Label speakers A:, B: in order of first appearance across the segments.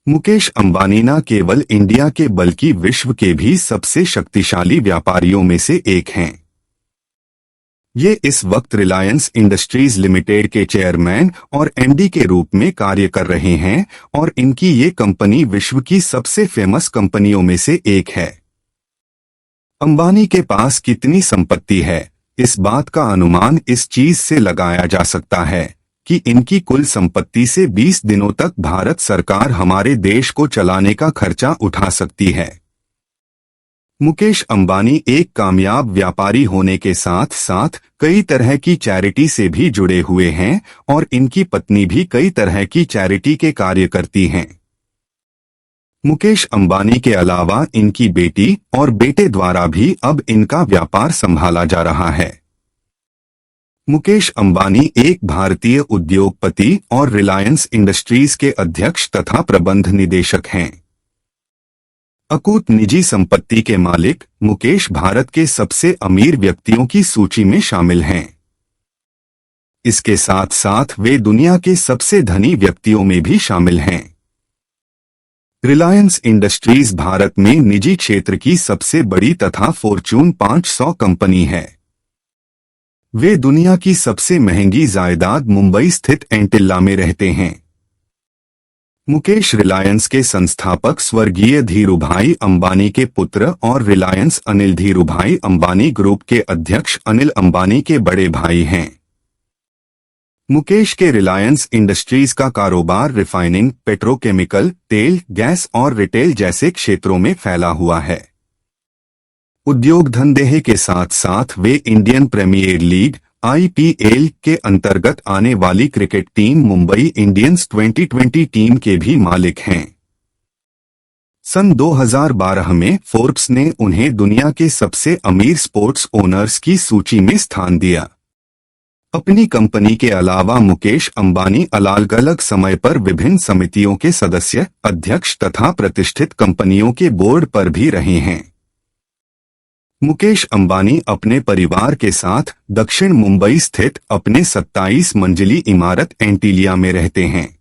A: मुकेश अंबानी न केवल इंडिया के बल्कि विश्व के भी सबसे शक्तिशाली व्यापारियों में से एक हैं। ये इस वक्त रिलायंस इंडस्ट्रीज लिमिटेड के चेयरमैन और एमडी के रूप में कार्य कर रहे हैं और इनकी ये कंपनी विश्व की सबसे फेमस कंपनियों में से एक है। अंबानी के पास कितनी संपत्ति है, इस बात का अनुमान इस चीज से लगाया जा सकता है कि इनकी कुल संपत्ति से 20 दिनों तक भारत सरकार हमारे देश को चलाने का खर्चा उठा सकती है। मुकेश अंबानी एक कामयाब व्यापारी होने के साथ साथ कई तरह की चैरिटी से भी जुड़े हुए हैं और इनकी पत्नी भी कई तरह की चैरिटी के कार्य करती हैं। मुकेश अंबानी के अलावा इनकी बेटी और बेटे द्वारा भी अब इनका व्यापार संभाला जा रहा है। मुकेश अंबानी एक भारतीय उद्योगपति और रिलायंस इंडस्ट्रीज के अध्यक्ष तथा प्रबंध निदेशक हैं। अकूत निजी संपत्ति के मालिक मुकेश भारत के सबसे अमीर व्यक्तियों की सूची में शामिल हैं। इसके साथ साथ वे दुनिया के सबसे धनी व्यक्तियों में भी शामिल हैं। रिलायंस इंडस्ट्रीज भारत में निजी क्षेत्र की सबसे बड़ी तथा फॉर्च्यून 500 कंपनी है। वे दुनिया की सबसे महंगी जायदाद मुंबई स्थित एंटिल्ला में रहते हैं। मुकेश रिलायंस के संस्थापक स्वर्गीय धीरूभाई अंबानी के पुत्र और रिलायंस अनिल धीरूभाई अंबानी ग्रुप के अध्यक्ष अनिल अंबानी के बड़े भाई हैं। मुकेश के रिलायंस इंडस्ट्रीज का कारोबार रिफाइनिंग, पेट्रोकेमिकल, तेल, गैस और रिटेल जैसे क्षेत्रों में फैला हुआ है। उद्योग धंधे के साथ साथ वे इंडियन प्रीमियर लीग IPL के अंतर्गत आने वाली cricket team Mumbai Indians 2020 team के भी मालिक हैं। सन 2012 में फोर्ब्स ने उन्हें दुनिया के सबसे अमीर स्पोर्ट्स ओनर्स की सूची में स्थान दिया। अपनी कंपनी के अलावा मुकेश अंबानी अलग-अलग समय पर विभिन्न समितियों के सदस्य, अध्यक्ष तथा प्रतिष्ठित कंपनियों के बोर्ड पर भी रहे हैं। मुकेश अंबानी अपने परिवार के साथ दक्षिण मुंबई स्थित अपने 27 मंजिली इमारत एंटीलिया में रहते हैं।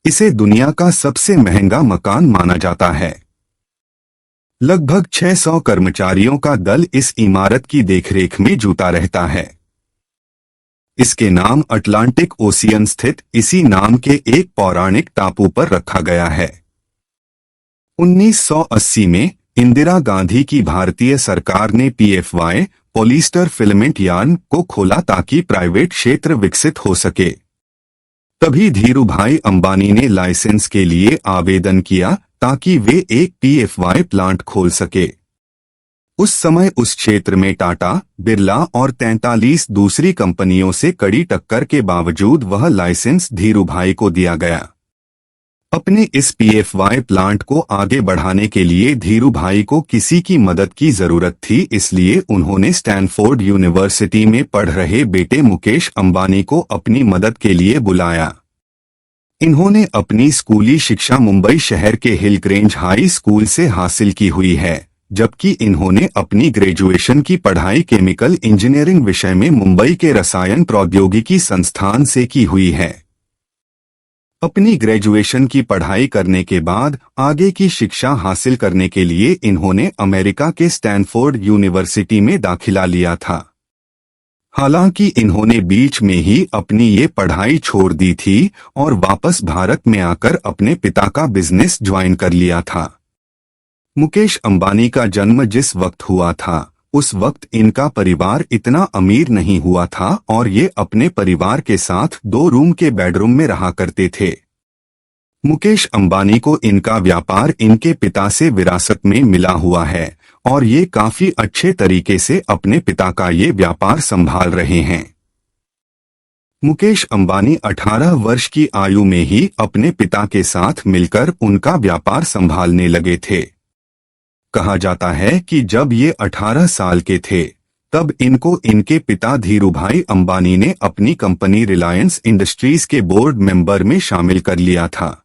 A: इसे दुनिया का सबसे महंगा मकान माना जाता है। लगभग 600 कर्मचारियों का दल इस इमारत की देखरेख में जुटा रहता है। इसके नाम अटलांटिक ओशियन स्थित इसी नाम के एक पौराणिक टापू पर रखा गया है। 1980 में इंदिरा गांधी की भारतीय सरकार ने PFY पॉलिस्टर फिलामेंट यार्न को खोला ताकि प्राइवेट क्षेत्र विकसित हो सके। तभी धीरूभाई अंबानी ने लाइसेंस के लिए आवेदन किया ताकि वे एक PFY प्लांट खोल सके। उस समय उस क्षेत्र में टाटा, बिरला और 43 दूसरी कंपनियों से कड़ी टक्कर के बावजूद वह लाइसेंस धीरूभाई को दिया गया। अपने इस PFY प्लांट को आगे बढ़ाने के लिए धीरूभाई को किसी की मदद की जरूरत थी, इसलिए उन्होंने स्टैनफोर्ड यूनिवर्सिटी में पढ़ रहे बेटे मुकेश अंबानी को अपनी मदद के लिए बुलाया। इन्होंने अपनी स्कूली शिक्षा मुंबई शहर के हिलक्रेंज हाई स्कूल से हासिल की हुई है, जबकि इन्होंने अपनी ग्रेजुएशन की पढ़ाई केमिकल इंजीनियरिंग विषय में मुंबई के रसायन प्रौद्योगिकी संस्थान से की हुई है। अपनी ग्रेजुएशन की पढ़ाई करने के बाद आगे की शिक्षा हासिल करने के लिए इन्होंने अमेरिका के स्टैनफोर्ड यूनिवर्सिटी में दाखिला लिया था। हालांकि इन्होंने बीच में ही अपनी ये पढ़ाई छोड़ दी थी और वापस भारत में आकर अपने पिता का बिजनेस ज्वाइन कर लिया था। मुकेश अंबानी का जन्म जिस वक्त हुआ था उस वक्त इनका परिवार इतना अमीर नहीं हुआ था और ये अपने परिवार के साथ 2 रूम के बेडरूम में रहा करते थे। मुकेश अंबानी को इनका व्यापार इनके पिता से विरासत में मिला हुआ है और ये काफी अच्छे तरीके से अपने पिता का ये व्यापार संभाल रहे हैं। मुकेश अंबानी 18 वर्ष की आयु में ही अपने पिता के साथ मिलकर उनका व्यापार संभालने लगे थे। कहा जाता है कि जब ये 18 साल के थे तब इनको इनके पिता धीरूभाई अंबानी ने अपनी कंपनी रिलायंस इंडस्ट्रीज के बोर्ड मेंबर में शामिल कर लिया था।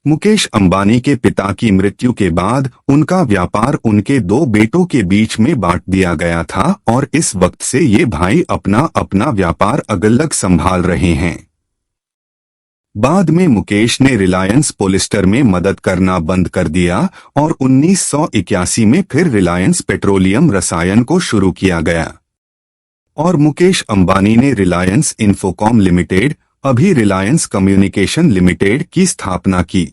A: मुकेश अंबानी के पिता की मृत्यु के बाद उनका व्यापार उनके 2 बेटों के बीच में बांट दिया गया था और इस वक्त से ये भाई अपना अपना व्यापार अलग-अलग संभाल रहे हैं। बाद में मुकेश ने रिलायंस पॉलिस्टर में मदद करना बंद कर दिया और 1981 में फिर रिलायंस पेट्रोलियम रसायन को शुरू किया गया और मुकेश अंबानी ने रिलायंस इंफोकॉम लिमिटेड, अभी रिलायंस कम्युनिकेशन लिमिटेड की स्थापना की,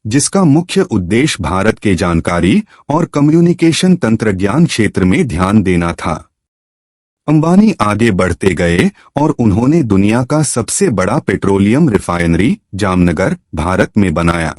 A: जिसका मुख्य उद्देश्य भारत के जानकारी और कम्युनिकेशन तंत्रज्ञान क्षेत्र में ध्यान देना था। अंबानी आगे बढ़ते गए और उन्होंने दुनिया का सबसे बड़ा पेट्रोलियम रिफाइनरी जामनगर, भारत में बनाया,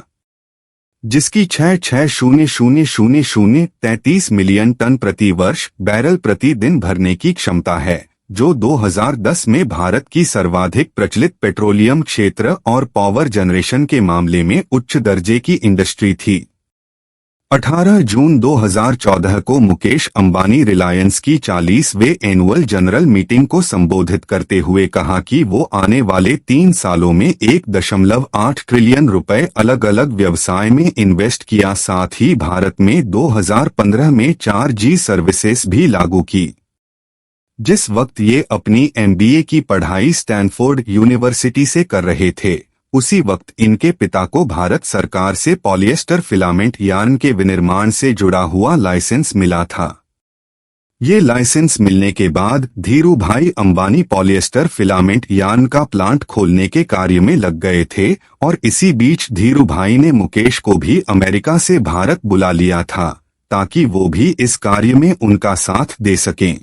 A: जिसकी 6,6,0,0,033 मिलियन टन प्रति वर्ष बैरल प्रति दिन भरने की क्षमता है, जो 2010 में भारत की सर्वाधिक प्रचलित पेट्रोलियम क्षेत्र और पावर जनरेशन के मामले में उच्च दर्जे की इंडस्ट्री थी। 18 जून 2014 को मुकेश अंबानी रिलायंस की 40वें एनुअल जनरल मीटिंग को संबोधित करते हुए कहा कि वो आने वाले 3 सालों में 1.8 ट्रिलियन रुपए अलग अलग व्यवसाय में इन्वेस्ट किया, साथ ही भारत में 2015 में 4G सर्विसेज भी लागू की। जिस वक्त ये अपनी MBA की पढ़ाई स्टैनफोर्ड यूनिवर्सिटी से कर रहे थे, उसी वक्त इनके पिता को भारत सरकार से पॉलिएस्टर फिलामेंट यार्न के विनिर्माण से जुड़ा हुआ लाइसेंस मिला था। ये लाइसेंस मिलने के बाद धीरू भाई अंबानी पॉलिएस्टर फिलामेंट यार्न का प्लांट खोलने के कार्य में लग गए थे और इसी बीच धीरू भाई ने मुकेश को भी अमेरिका से भारत बुला लिया था ताकि वो भी इस कार्य में उनका साथ दे सकें।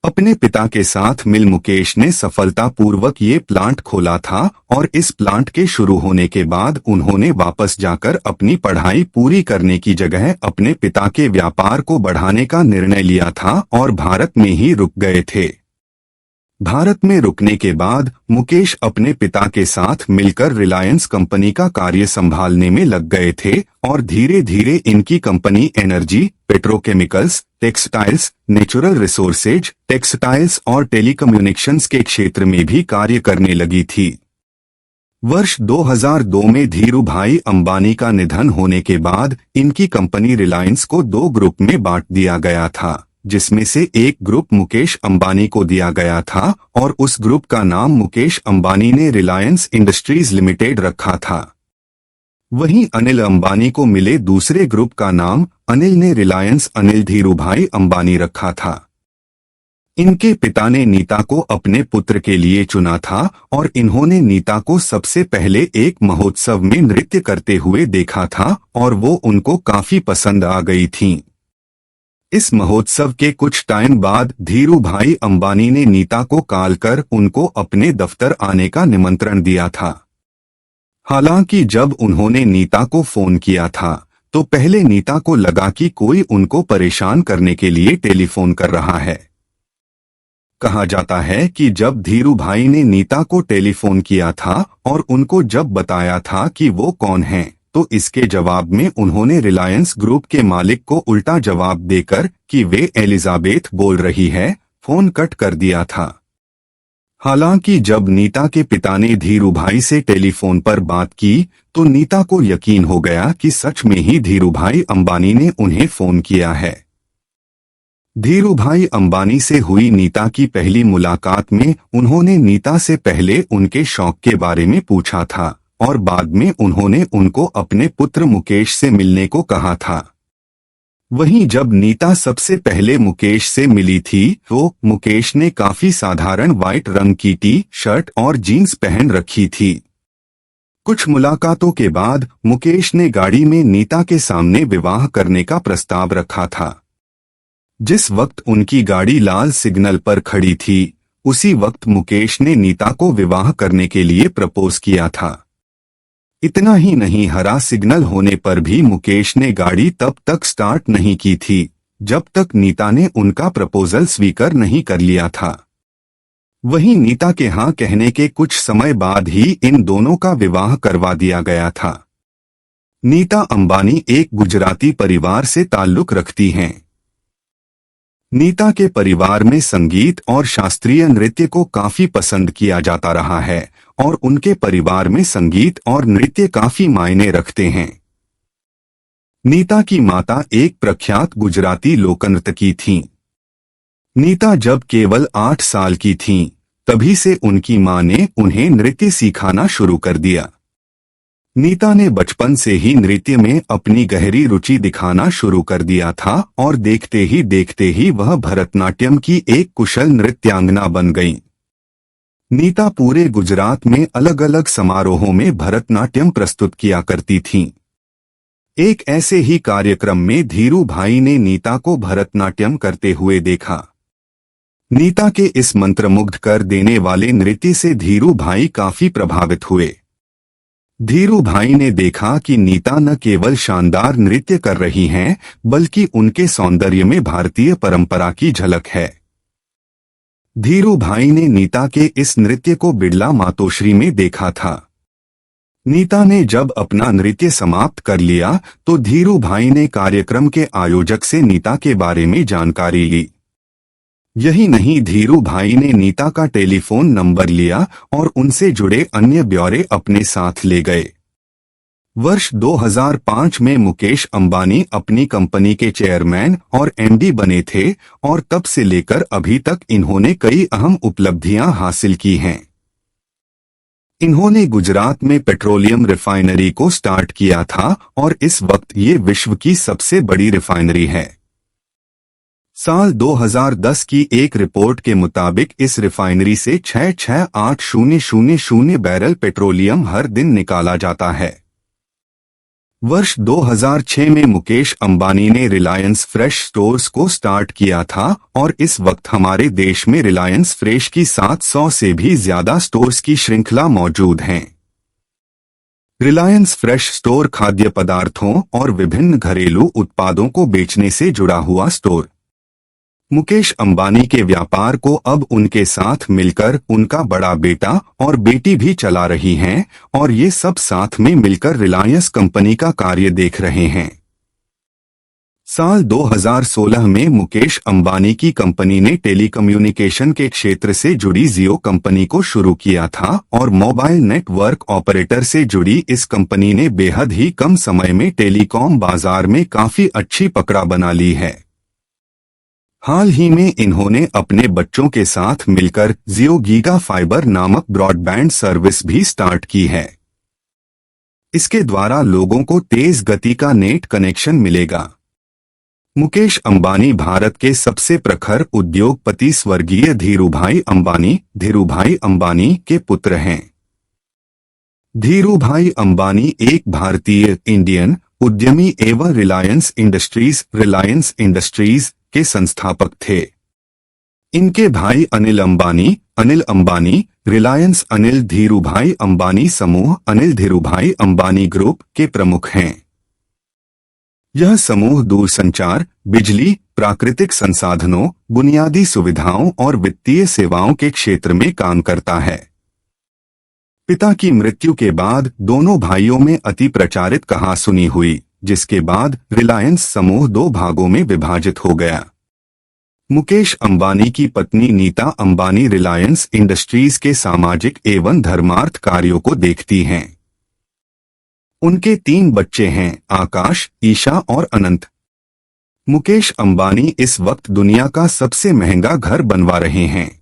A: अपने पिता के साथ मिल मुकेश ने सफलतापूर्वक ये प्लांट खोला था और इस प्लांट के शुरू होने के बाद उन्होंने वापस जाकर अपनी पढ़ाई पूरी करने की जगह अपने पिता के व्यापार को बढ़ाने का निर्णय लिया था और भारत में ही रुक गए थे। भारत में रुकने के बाद मुकेश अपने पिता के साथ मिलकर रिलायंस कंपनी का कार्य संभालने में लग गए थे और धीरे धीरे इनकी company energy, petrochemicals, textiles, natural resources, textiles और टेलीकम्युनिकेशंस के क्षेत्र में भी कार्य करने लगी थी। वर्ष 2002 में धीरू भाई अंबानी का निधन होने के बाद इनकी कंपनी रिलायंस को 2 ग्रुप में बांट दिया गया था, जिसमें से एक ग्रुप मुकेश अंबानी को दिया गया था और उस ग्रुप का नाम मुकेश अंबानी ने रिलायंस इंडस्ट्रीज लिमिटेड रखा था। वहीं अनिल अंबानी को मिले दूसरे ग्रुप का नाम अनिल ने रिलायंस अनिल धीरूभाई अंबानी रखा था। इनके पिता ने नीता को अपने पुत्र के लिए चुना था और इन्होंने नीता को सबसे पहले एक महोत्सव में नृत्य करते हुए देखा था और वो उनको काफी पसंद आ गई थीं। इस महोत्सव के कुछ टाइम बाद धीरू भाई अंबानी ने नीता को कॉल कर उनको अपने दफ्तर आने का निमंत्रण दिया था। हालांकि जब उन्होंने नीता को फोन किया था तो पहले नीता को लगा कि कोई उनको परेशान करने के लिए टेलीफोन कर रहा है। कहा जाता है कि जब धीरू भाई ने नीता को टेलीफोन किया था और उनको जब बताया था कि वो कौन हैं, तो इसके जवाब में उन्होंने रिलायंस ग्रुप के मालिक को उल्टा जवाब देकर कि वे एलिजाबेथ बोल रही है, फोन कट कर दिया था। हालांकि जब नीता के पिता ने धीरू भाई से टेलीफोन पर बात की तो नीता को यकीन हो गया कि सच में ही धीरू भाई अंबानी ने उन्हें फोन किया है। धीरू भाई अंबानी से हुई नीता की पहली मुलाकात में उन्होंने नीता से पहले उनके शौक के बारे में पूछा था और बाद में उन्होंने उनको अपने पुत्र मुकेश से मिलने को कहा था। वहीं जब नीता सबसे पहले मुकेश से मिली थी तो मुकेश ने काफी साधारण व्हाइट रंग की टी-शर्ट और जीन्स पहन रखी थी। कुछ मुलाकातों के बाद मुकेश ने गाड़ी में नीता के सामने विवाह करने का प्रस्ताव रखा था। जिस वक्त उनकी गाड़ी लाल सिग्नल पर खड़ी थी, उसी वक्त मुकेश ने नीता को विवाह करने के लिए प्रपोज किया था। इतना ही नहीं, हरा सिग्नल होने पर भी मुकेश ने गाड़ी तब तक स्टार्ट नहीं की थी जब तक नीता ने उनका प्रपोजल स्वीकार नहीं कर लिया था। वहीं नीता के हाँ कहने के कुछ समय बाद ही इन दोनों का विवाह करवा दिया गया था। नीता अंबानी एक गुजराती परिवार से ताल्लुक रखती हैं। नीता के परिवार में संगीत और शास्त्रीय नृत्य को काफी पसंद किया जाता रहा है और उनके परिवार में संगीत और नृत्य काफी मायने रखते हैं। नीता की माता एक प्रख्यात गुजराती लोकनृत्यकी थीं। नीता जब केवल 8 साल की थीं, तभी से उनकी मां ने उन्हें नृत्य सिखाना शुरू कर दिया। नीता ने बचपन से ही नृत्य में अपनी गहरी रुचि दिखाना शुरू कर दिया था और देखते ही वह भरतनाट्यम की एक कुशल नृत्यांगना बन गईं। नीता पूरे गुजरात में अलग अलग समारोहों में भरतनाट्यम प्रस्तुत किया करती थीं। एक ऐसे ही कार्यक्रम में धीरू भाई ने नीता को भरतनाट्यम करते हुए देखा। नीता के इस मंत्रमुग्ध कर देने वाले नृत्य से धीरू भाई काफी प्रभावित हुए। धीरू भाई ने देखा कि नीता न केवल शानदार नृत्य कर रही हैं, बल्कि उनके सौंदर्य में भारतीय परंपरा की झलक है। धीरू भाई ने नीता के इस नृत्य को बिड़ला मातोश्री में देखा था। नीता ने जब अपना नृत्य समाप्त कर लिया तो धीरू भाई ने कार्यक्रम के आयोजक से नीता के बारे में जानकारी ली। यही नहीं, धीरू भाई ने नीता का टेलीफोन नंबर लिया और उनसे जुड़े अन्य ब्यौरे अपने साथ ले गए। वर्ष 2005 में मुकेश अंबानी अपनी कंपनी के चेयरमैन और एमडी बने थे और तब से लेकर अभी तक इन्होंने कई अहम उपलब्धियां हासिल की हैं। इन्होंने गुजरात में पेट्रोलियम रिफाइनरी को स्टार्ट किया था और इस वक्त ये विश्व की सबसे बड़ी रिफाइनरी है। साल 2010 की एक रिपोर्ट के मुताबिक इस रिफाइनरी से 6,68,000 बैरल पेट्रोलियम हर दिन निकाला जाता है। वर्ष 2006 में मुकेश अंबानी ने रिलायंस फ्रेश स्टोर्स को स्टार्ट किया था और इस वक्त हमारे देश में रिलायंस फ्रेश की 700 से भी ज्यादा स्टोर्स की श्रृंखला मौजूद हैं। रिलायंस फ्रेश स्टोर खाद्य पदार्थों और विभिन्न घरेलू उत्पादों को बेचने से जुड़ा हुआ स्टोर। मुकेश अंबानी के व्यापार को अब उनके साथ मिलकर उनका बड़ा बेटा और बेटी भी चला रही हैं और ये सब साथ में मिलकर रिलायंस कंपनी का कार्य देख रहे हैं। साल 2016 में मुकेश अंबानी की कंपनी ने टेलीकम्युनिकेशन के क्षेत्र से जुड़ी जियो कंपनी को शुरू किया था और मोबाइल नेटवर्क ऑपरेटर से जुड़ी इस कंपनी ने बेहद ही कम समय में टेलीकॉम बाजार में काफी अच्छी पकड़ बना ली है। हाल ही में इन्होंने अपने बच्चों के साथ मिलकर जियो गीगा फाइबर नामक ब्रॉडबैंड सर्विस भी स्टार्ट की है। इसके द्वारा लोगों को तेज गति का नेट कनेक्शन मिलेगा। मुकेश अंबानी भारत के सबसे प्रखर उद्योगपति स्वर्गीय धीरूभाई अंबानी के पुत्र हैं। धीरूभाई अंबानी एक भारतीय इंडियन उद्यमी एवं रिलायंस इंडस्ट्रीज के संस्थापक थे। इनके भाई अनिल अंबानी रिलायंस अनिल धीरूभाई अंबानी समूह अनिल धीरूभाई अंबानी ग्रुप के प्रमुख हैं। यह समूह दूरसंचार, बिजली, प्राकृतिक संसाधनों, बुनियादी सुविधाओं और वित्तीय सेवाओं के क्षेत्र में काम करता है। पिता की मृत्यु के बाद दोनों भाइयों में अति प्रचारित कहासुनी हुई, जिसके बाद रिलायंस समूह दो भागों में विभाजित हो गया। मुकेश अंबानी की पत्नी नीता अंबानी रिलायंस इंडस्ट्रीज के सामाजिक एवं धर्मार्थ कार्यों को देखती हैं। उनके 3 बच्चे हैं, आकाश, ईशा और अनंत। मुकेश अंबानी इस वक्त दुनिया का सबसे महंगा घर बनवा रहे हैं।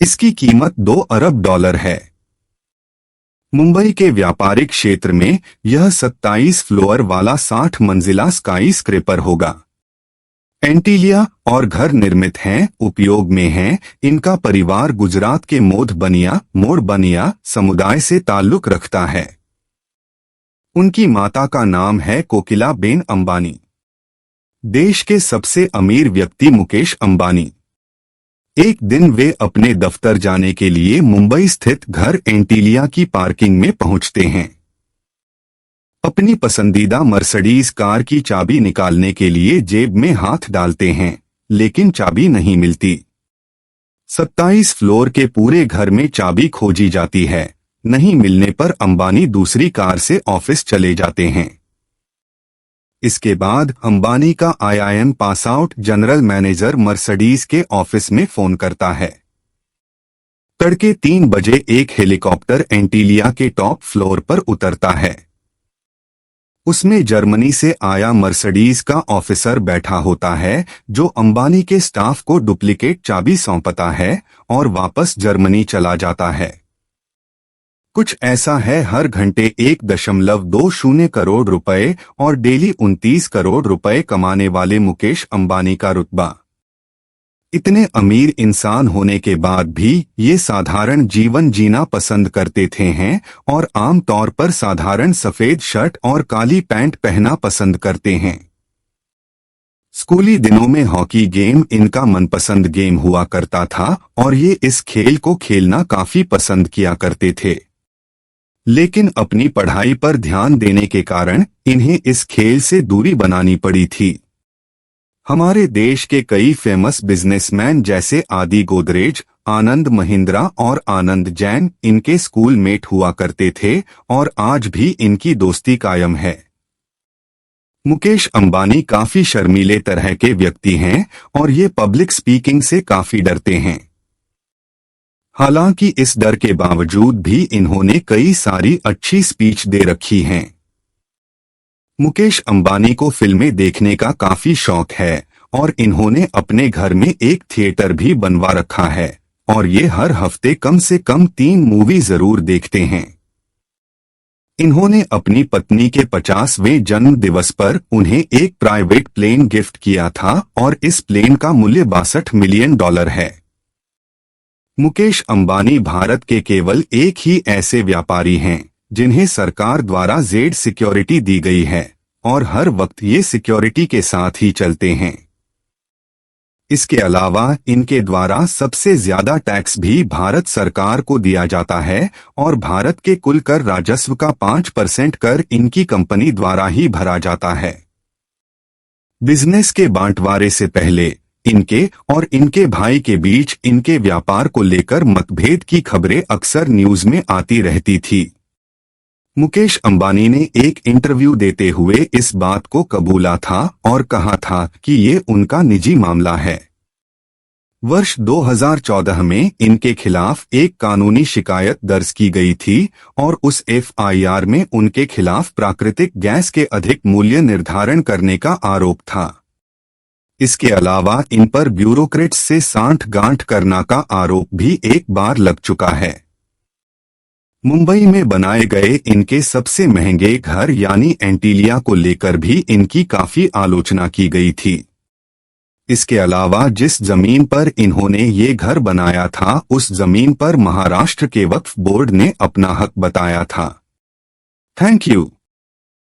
A: इसकी कीमत $2 अरब है। मुंबई के व्यापारिक क्षेत्र में यह 27 फ्लोर वाला 60 मंजिला स्काई स्क्रैपर होगा। एंटीलिया और घर निर्मित हैं, उपयोग में हैं। इनका परिवार गुजरात के मोड़ बनिया समुदाय से ताल्लुक रखता है। उनकी माता का नाम है कोकिला बेन अंबानी। देश के सबसे अमीर व्यक्ति मुकेश अंबानी। एक दिन वे अपने दफ्तर जाने के लिए मुंबई स्थित घर एंटीलिया की पार्किंग में पहुंचते हैं। अपनी पसंदीदा मर्सिडीज कार की चाबी निकालने के लिए जेब में हाथ डालते हैं, लेकिन चाबी नहीं मिलती। 27 फ्लोर के पूरे घर में चाबी खोजी जाती है। नहीं मिलने पर अंबानी दूसरी कार से ऑफिस चले जाते हैं। इसके बाद अंबानी का IIM pass out general manager Mercedes के ऑफिस में फोन करता है। तड़के 3 बजे एक हेलीकॉप्टर एंटीलिया के टॉप फ्लोर पर उतरता है। उसमें जर्मनी से आया मर्सिडीज का ऑफिसर बैठा होता है जो अंबानी के स्टाफ को डुप्लीकेट चाबी सौंपता है और वापस जर्मनी चला जाता है। कुछ ऐसा है हर घंटे 1.20 करोड़ रुपए और डेली 29 करोड़ रुपए कमाने वाले मुकेश अंबानी का रुतबा। इतने अमीर इंसान होने के बाद भी ये साधारण जीवन जीना पसंद करते थे हैं और आम तौर पर साधारण सफेद शर्ट और काली पैंट पहनना पसंद करते हैं। स्कूली दिनों में हॉकी गेम इनका मनपसंद गेम हुआ करता था और ये इस खेल को खेलना काफी पसंद किया करते थे। लेकिन अपनी पढ़ाई पर ध्यान देने के कारण इन्हें इस खेल से दूरी बनानी पड़ी थी। हमारे देश के कई फेमस बिजनेसमैन जैसे आदि गोदरेज, आनंद महिंद्रा और आनंद जैन इनके स्कूल मेट हुआ करते थे और आज भी इनकी दोस्ती कायम है। मुकेश अंबानी काफी शर्मीले तरह के व्यक्ति हैं और ये पब्लिक स्पीकिंग से काफी डरते हैं। हालांकि इस डर के बावजूद भी इन्होंने कई सारी अच्छी स्पीच दे रखी हैं। मुकेश अंबानी को फिल्में देखने का काफी शौक है और इन्होंने अपने घर में एक थिएटर भी बनवा रखा है और ये हर हफ्ते कम से कम 3 मूवी जरूर देखते हैं। इन्होंने अपनी पत्नी के 50वें जन्म दिवस पर उन्हें एक प्राइवेट प्लेन गिफ्ट किया था और इस प्लेन का मूल्य $62 मिलियन है। मुकेश अंबानी भारत के केवल एक ही ऐसे व्यापारी हैं जिन्हें सरकार द्वारा जेड सिक्योरिटी दी गई है और हर वक्त ये सिक्योरिटी के साथ ही चलते हैं। इसके अलावा इनके द्वारा सबसे ज्यादा टैक्स भी भारत सरकार को दिया जाता है और भारत के कुल कर राजस्व का 5% कर इनकी कंपनी द्वारा ही भरा जाता है। बिजनेस के बांटवारे से पहले इनके और इनके भाई के बीच इनके व्यापार को लेकर मतभेद की खबरें अक्सर न्यूज में आती रहती थी। मुकेश अंबानी ने एक इंटरव्यू देते हुए इस बात को कबूला था और कहा था कि ये उनका निजी मामला है। वर्ष 2014 में इनके खिलाफ एक कानूनी शिकायत दर्ज की गई थी और उस एफआईआर में उनके खिलाफ प्राकृतिक गैस के अधिक मूल्य निर्धारण करने का आरोप था। इसके अलावा इन पर ब्यूरोक्रेट्स से सांठ-गांठ करना का आरोप भी एक बार लग चुका है। मुंबई में बनाए गए इनके सबसे महंगे घर यानी एंटीलिया को लेकर भी इनकी काफी आलोचना की गई थी। इसके अलावा जिस जमीन पर इन्होंने ये घर बनाया था उस जमीन पर महाराष्ट्र के वक्फ बोर्ड ने अपना हक बताया था। Thank you.